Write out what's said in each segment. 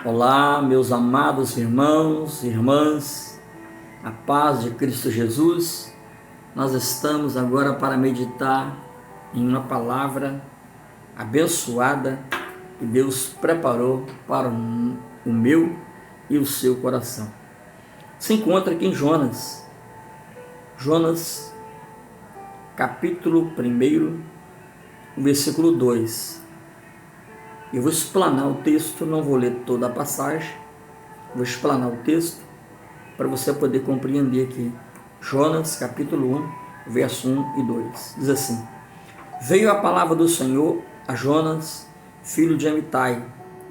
Olá, meus amados irmãos e irmãs, a paz de Cristo Jesus. Nós estamos agora para meditar em uma palavra abençoada que Deus preparou para o meu e o seu coração. Se encontra aqui em Jonas, capítulo 1, versículo 2. Eu vou explanar o texto, não vou ler toda a passagem, vou explanar o texto para você poder compreender aqui. Jonas, capítulo 1, verso 1 e 2. Diz assim: Veio a palavra do Senhor a Jonas, filho de Amitai,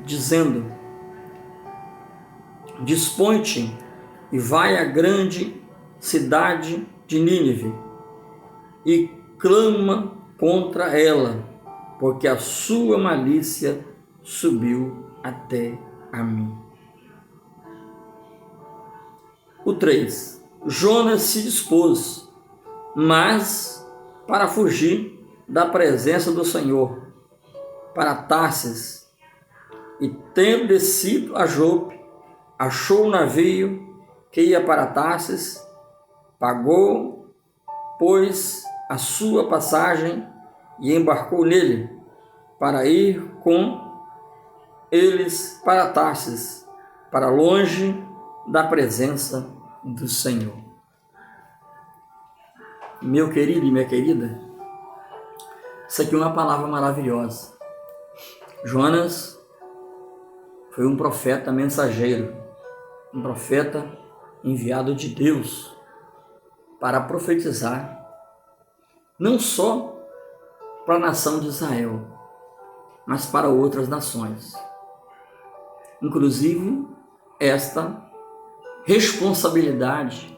dizendo: Dispõe-te e vai à grande cidade de Nínive e clama contra ela, porque a sua malícia subiu até a mim. O 3. Jonas se dispôs, mas para fugir da presença do Senhor, para Tarsis, e tendo descido a Jope, achou um navio que ia para Tarsis, pagou, pois, a sua passagem e embarcou nele, para ir com eles para Tarsis, para longe da presença do Senhor. Meu querido e minha querida, isso aqui é uma palavra maravilhosa. Jonas foi um profeta mensageiro, um profeta enviado de Deus para profetizar, não só para a nação de Israel, mas para outras nações. Inclusive, esta responsabilidade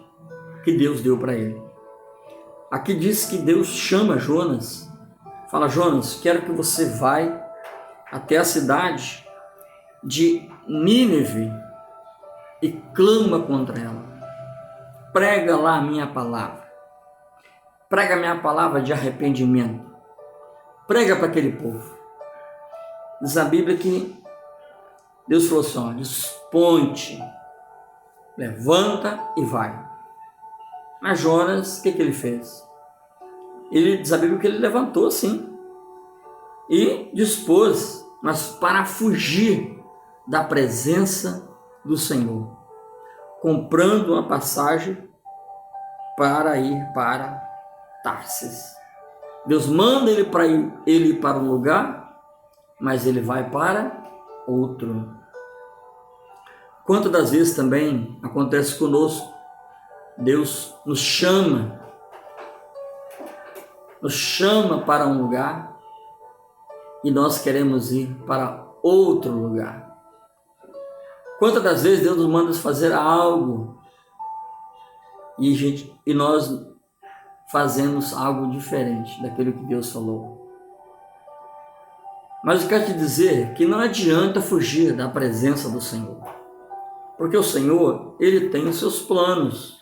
que Deus deu para ele. Aqui diz que Deus chama Jonas, fala: Jonas, quero que você vá até a cidade de Nínive e clama contra ela. Prega lá a minha palavra. Prega a minha palavra de arrependimento. Prega para aquele povo. Diz a Bíblia que Deus falou assim: dispõe-te, levanta e vai. Mas Jonas, o que ele fez? Diz a Bíblia que ele levantou sim e dispôs, mas para fugir da presença do Senhor, comprando uma passagem para ir para Tarsis. Deus manda ele ir para um lugar, mas ele vai para outro. Quantas das vezes também acontece conosco, Deus nos chama para um lugar e nós queremos ir para outro lugar. Quantas das vezes Deus nos manda fazer algo e nós fazemos algo diferente daquilo que Deus falou. Mas eu quero te dizer que não adianta fugir da presença do Senhor, porque o Senhor, Ele tem os seus planos,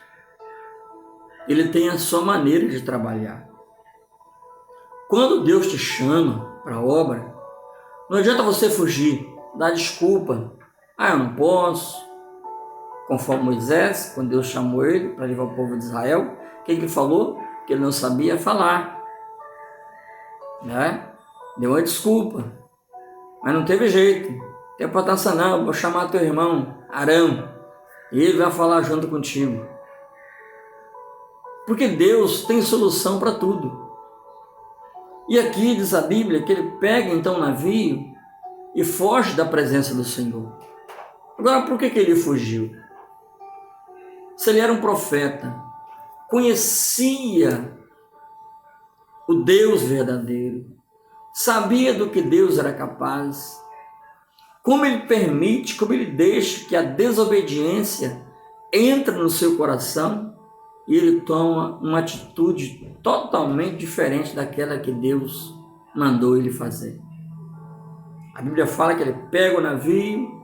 Ele tem a sua maneira de trabalhar. Quando Deus te chama para a obra, não adianta você fugir, dar desculpa. Eu não posso. Conforme Moisés, quando Deus chamou ele para levar o povo de Israel, o que ele falou? Que ele não sabia falar. Deu uma desculpa. Mas não teve jeito. Tem importância não, vou chamar teu irmão Arão e ele vai falar junto contigo. Porque Deus tem solução para tudo. E aqui diz a Bíblia que ele pega então o navio e foge da presença do Senhor. Agora, por que ele fugiu? Se ele era um profeta, conhecia o Deus verdadeiro, sabia do que Deus era capaz, como ele permite, como ele deixa que a desobediência entre no seu coração e ele toma uma atitude totalmente diferente daquela que Deus mandou ele fazer. A Bíblia fala que ele pega o navio,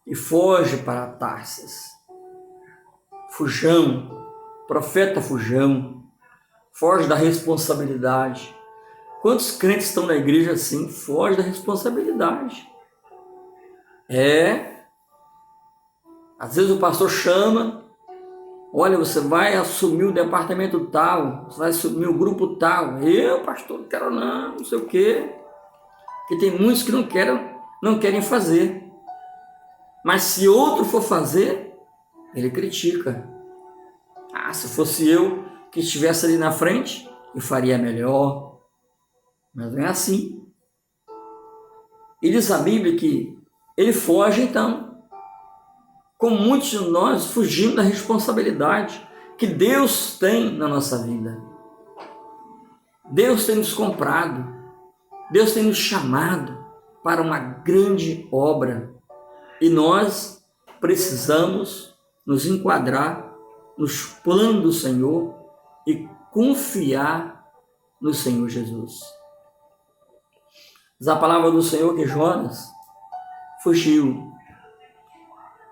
e foge para Tarsis. Fujão, profeta fujão, foge da responsabilidade. Quantos crentes estão na igreja assim? Foge da responsabilidade. É, às vezes o pastor chama, olha, você vai assumir o departamento tal, você vai assumir o grupo tal. Eu, pastor, não quero não sei o quê. Porque tem muitos que não querem fazer. Mas se outro for fazer, ele critica. Ah, se fosse eu que estivesse ali na frente, eu faria melhor. Mas não é assim. E diz a Bíblia que ele foge então. Como muitos de nós fugimos da responsabilidade que Deus tem na nossa vida. Deus tem nos comprado. Deus tem nos chamado para uma grande obra. E nós precisamos nos enquadrar nos planos do Senhor e confiar no Senhor Jesus. Diz a palavra do Senhor que Jonas fugiu.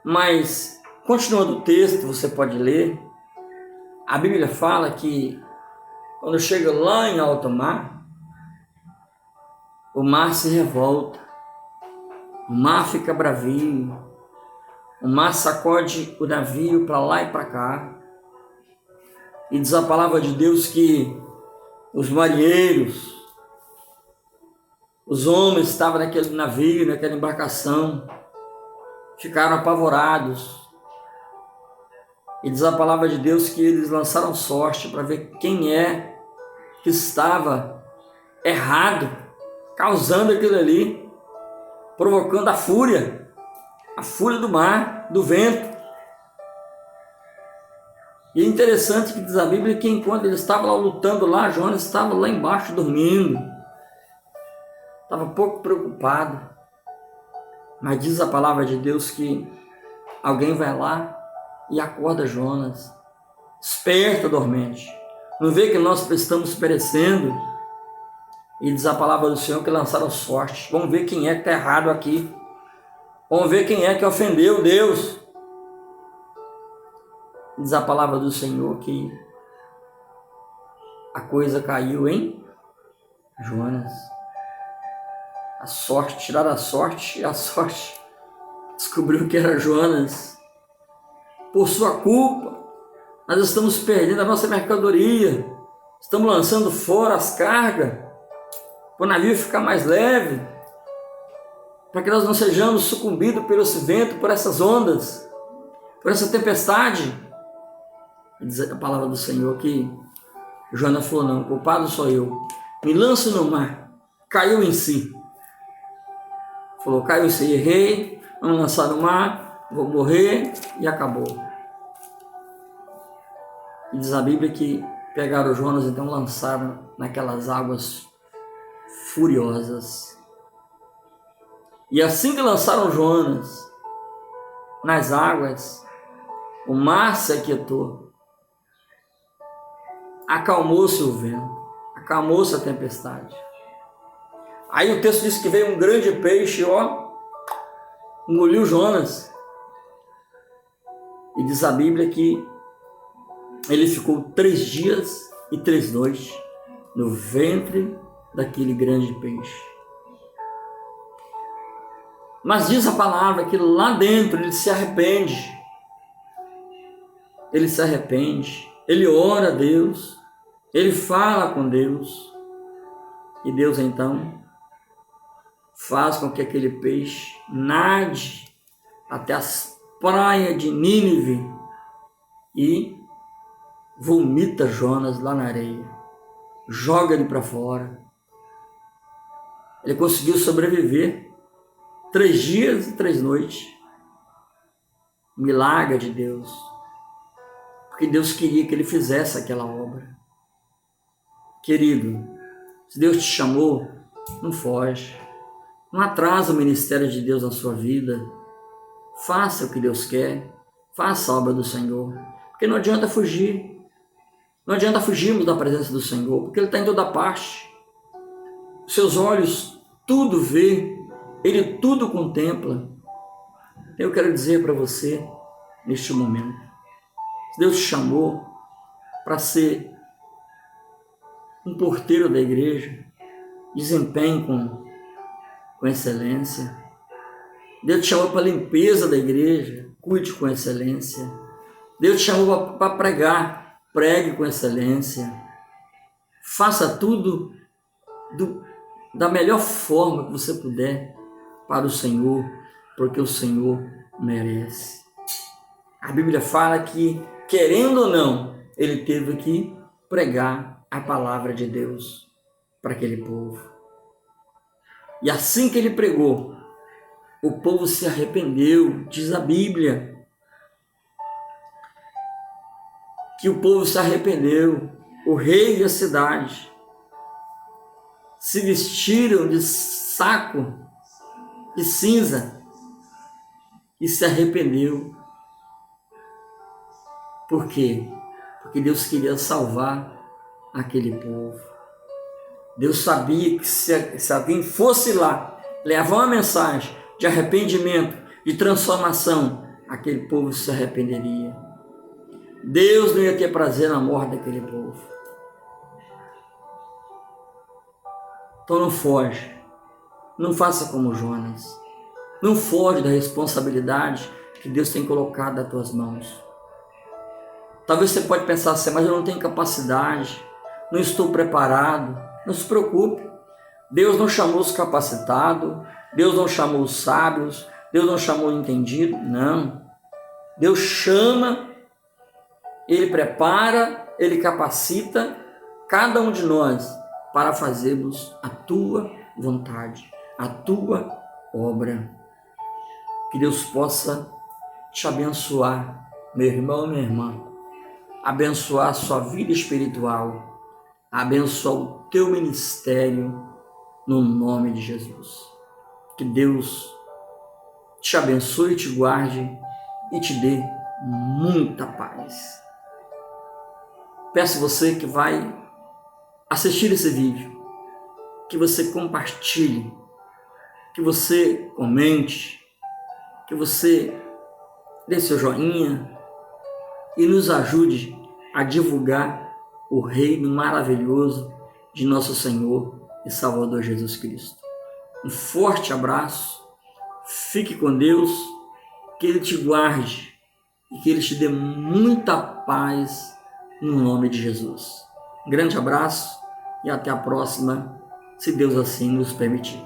Mas, continuando o texto, você pode ler, a Bíblia fala que quando chega lá em alto mar, o mar se revolta, o mar fica bravio, o mar sacode o navio para lá e para cá. E diz a palavra de Deus que os marinheiros, os homens que estavam naquele navio, naquela embarcação, ficaram apavorados. E diz a palavra de Deus que eles lançaram sorte para ver quem é que estava errado, causando aquilo ali, provocando a fúria do mar, do vento. E é interessante que diz a Bíblia que enquanto ele estava lá lutando lá, Jonas estava lá embaixo dormindo. Estava pouco preocupado. Mas diz a palavra de Deus que alguém vai lá e acorda Jonas. Desperta, dormente. Não vê que nós estamos perecendo? E diz a palavra do Senhor que lançaram sorte. Vamos ver quem é que está errado aqui. Vamos ver quem é que ofendeu Deus. Diz a palavra do Senhor que a coisa caiu em Jonas. A sorte, tiraram a sorte, e a sorte descobriu que era Jonas. Por sua culpa, nós estamos perdendo a nossa mercadoria. Estamos lançando fora as cargas, para o navio ficar mais leve, para que nós não sejamos sucumbidos pelo esse vento, por essas ondas, por essa tempestade. Diz a palavra do Senhor que Jonas falou, não, culpado sou eu. Me lanço no mar. Caiu em si. Falou, caiu em si, errei, vamos lançar no mar, vou morrer, e acabou. E diz a Bíblia que pegaram Jonas, então lançaram naquelas águas furiosas. E assim que lançaram Jonas nas águas, o mar se aquietou. Acalmou-se o vento, acalmou-se a tempestade. Aí o texto diz que veio um grande peixe, engoliu Jonas. E diz a Bíblia que ele ficou 3 dias e 3 noites no ventre daquele grande peixe. Mas diz a palavra que lá dentro ele se arrepende. Ele se arrepende. Ele ora a Deus. Ele fala com Deus. E Deus então faz com que aquele peixe nade até as praias de Nínive e vomita Jonas lá na areia. Joga ele para fora. Ele conseguiu sobreviver 3 dias e 3 noites. Milagre de Deus. Porque Deus queria que ele fizesse aquela obra. Querido, se Deus te chamou, não foge. Não atrasa o ministério de Deus na sua vida. Faça o que Deus quer. Faça a obra do Senhor. Porque não adianta fugir. Não adianta fugirmos da presença do Senhor, porque Ele está em toda parte. Seus olhos tudo vê, Ele tudo contempla. Eu quero dizer para você, neste momento, Deus te chamou para ser um porteiro da igreja, desempenhe com excelência, Deus te chamou para a limpeza da igreja, cuide com excelência. Deus te chamou para pregar, pregue com excelência. Faça tudo da melhor forma que você puder para o Senhor, porque o Senhor merece. A Bíblia fala que, querendo ou não, ele teve que pregar a palavra de Deus para aquele povo. E assim que ele pregou, o povo se arrependeu, diz a Bíblia, que o povo se arrependeu, o rei e a cidade se vestiram de saco de cinza e se arrependeu. Por quê? Porque Deus queria salvar aquele povo. Deus sabia que se alguém fosse lá levar uma mensagem de arrependimento, de transformação, aquele povo se arrependeria. Deus não ia ter prazer na morte daquele povo. Então não foge. Não faça como Jonas. Não foge da responsabilidade que Deus tem colocado nas tuas mãos. Talvez você pode pensar assim, mas eu não tenho capacidade, não estou preparado. Não se preocupe. Deus não chamou os capacitados, Deus não chamou os sábios, Deus não chamou o entendido. Não. Deus chama, Ele prepara, Ele capacita cada um de nós para fazermos a tua vontade, a tua obra. Que Deus possa te abençoar, meu irmão, minha irmã, abençoar a sua vida espiritual, abençoar o teu ministério, no nome de Jesus. Que Deus te abençoe, te guarde e te dê muita paz. Peço você que vai assistir esse vídeo, que você compartilhe, que você comente, que você dê seu joinha e nos ajude a divulgar o reino maravilhoso de nosso Senhor e Salvador Jesus Cristo. Um forte abraço, fique com Deus, que Ele te guarde e que Ele te dê muita paz no nome de Jesus. Grande abraço e até a próxima, se Deus assim nos permitir.